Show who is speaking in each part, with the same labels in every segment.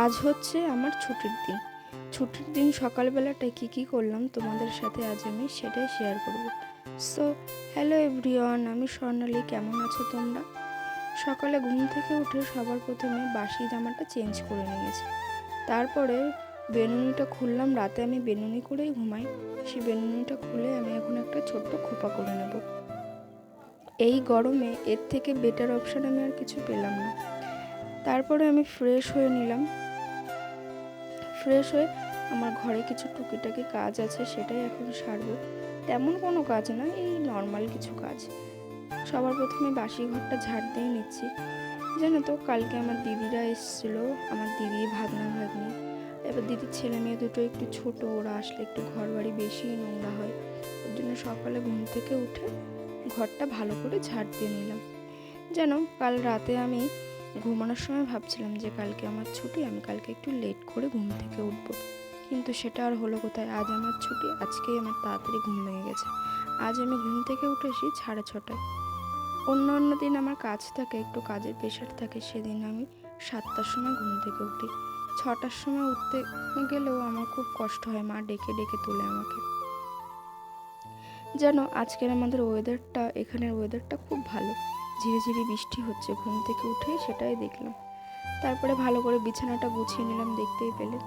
Speaker 1: আজ হচ্ছে আমার ছুটির দিন। ছুটির দিন সকালবেলাটায় কী করলাম তোমাদের সাথে আজ আমি সেটাই শেয়ার করব। সো হ্যালো এভরিওয়ান, আমি স্বর্ণালী। কেমন আছো তোমরা? সকালে ঘুম থেকে উঠে সবার প্রথমে বাসি জামাটা চেঞ্জ করে নিয়েছি। তারপরে বেনুনিটা খুললাম। রাতে আমি বেনুনি করেই ঘুমাই। সেই বেনুনিটা খুলে আমি এখন একটা ছোট্ট খোপা করে নেব। এই গরমে এর থেকে বেটার অপশান আমি আর কিছু পেলাম না। তারপরে আমি ফ্রেশ হয়ে নিলাম। ফ্রেশ হয়ে আমার ঘরে কিছু টুকিটাকি কাজ আছে, সেটাই এখন সারবো। তেমন কোনো কাজ না, এই নর্মাল কিছু কাজ। সবার প্রথমে বাসি ঘরটা ঝাড় দিয়ে নিচ্ছি। জানো তো, কালকে আমার দিদিরা এসেছিলো, আমার দিদি ভাগ্না ভাগ্নি। এবার দিদির ছেলে মেয়ে দুটো একটু ছোট, ওরা আসলে একটু ঘর বাড়ি বেশি নোংরা হয়। ওর জন্য সকালে ঘুম থেকে উঠে ঘরটা ভালো করে ঝাড় দিয়ে নিলাম। জানো, কাল রাতে আমি ঘুমানোর সময় ভাবছিলাম যে কালকে আমার ছুটি, আমি কালকে একটু লেট করে ঘুম থেকে উঠবো, কিন্তু সেটা আর হলো কোথায়। আজ আমার ছুটি, আজকেই আমার তাড়াতাড়ি ঘুম ভেঙে গেছে। আজ আমি ঘুম থেকে উঠেছি 6:30টায়। অন্য দিন আমার কাজ থাকে, একটু কাজের প্রেশার থাকে, সেদিন আমি 7টার সময় ঘুম থেকে উঠি। 6টার সময় উঠতে গেলেও আমার খুব কষ্ট হয়, মা ডেকে ডেকে তোলে আমাকে। জানো, আজকের আমাদের ওয়েদারটা, এখানের ওয়েদারটা খুব ভালো। ঝিরিঝিরি বৃষ্টি হচ্ছে, ঘুম থেকে উঠেই সেটাই দেখলাম। তারপরে ভালো করে বিছানাটা গুছিয়ে নিলাম, দেখতেই পেলে।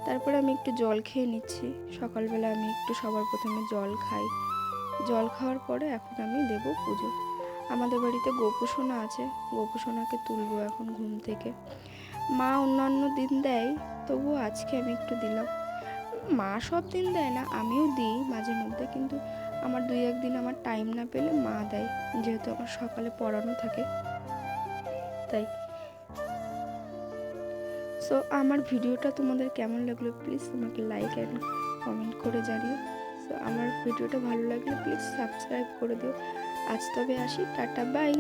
Speaker 1: তারপরে আমি একটু জল খেয়ে নিচ্ছি। সকালবেলা আমি একটু সবার প্রথমে জল খাই। জল খাওয়ার পরে এখন আমি দেব পুজো। আমাদের বাড়িতে গোপুসোনা আছে, গোপুসোনাকে তুলবো এখন ঘুম থেকে। মা অন্যান্য দিন দেয়, তবুও আজকে আমি একটু দিলাম। মা সব দিন দেয় না, আমিও দিই মাঝে মধ্যে, কিন্তু আমার 2-1 দিন আমার টাইম না পেলে মা দেয়, যেহেতু আমার সকালে পড়ানো থাকে তাই। সো আমার ভিডিওটা তোমাদের কেমন লাগলো প্লিজ আমাকে লাইক অ্যান্ড কমেন্ট করে জানিও। সো আমার ভিডিওটা ভালো লাগলে প্লিজ সাবস্ক্রাইব করে দিও। আজ তবে আসি, টাটা, বাই।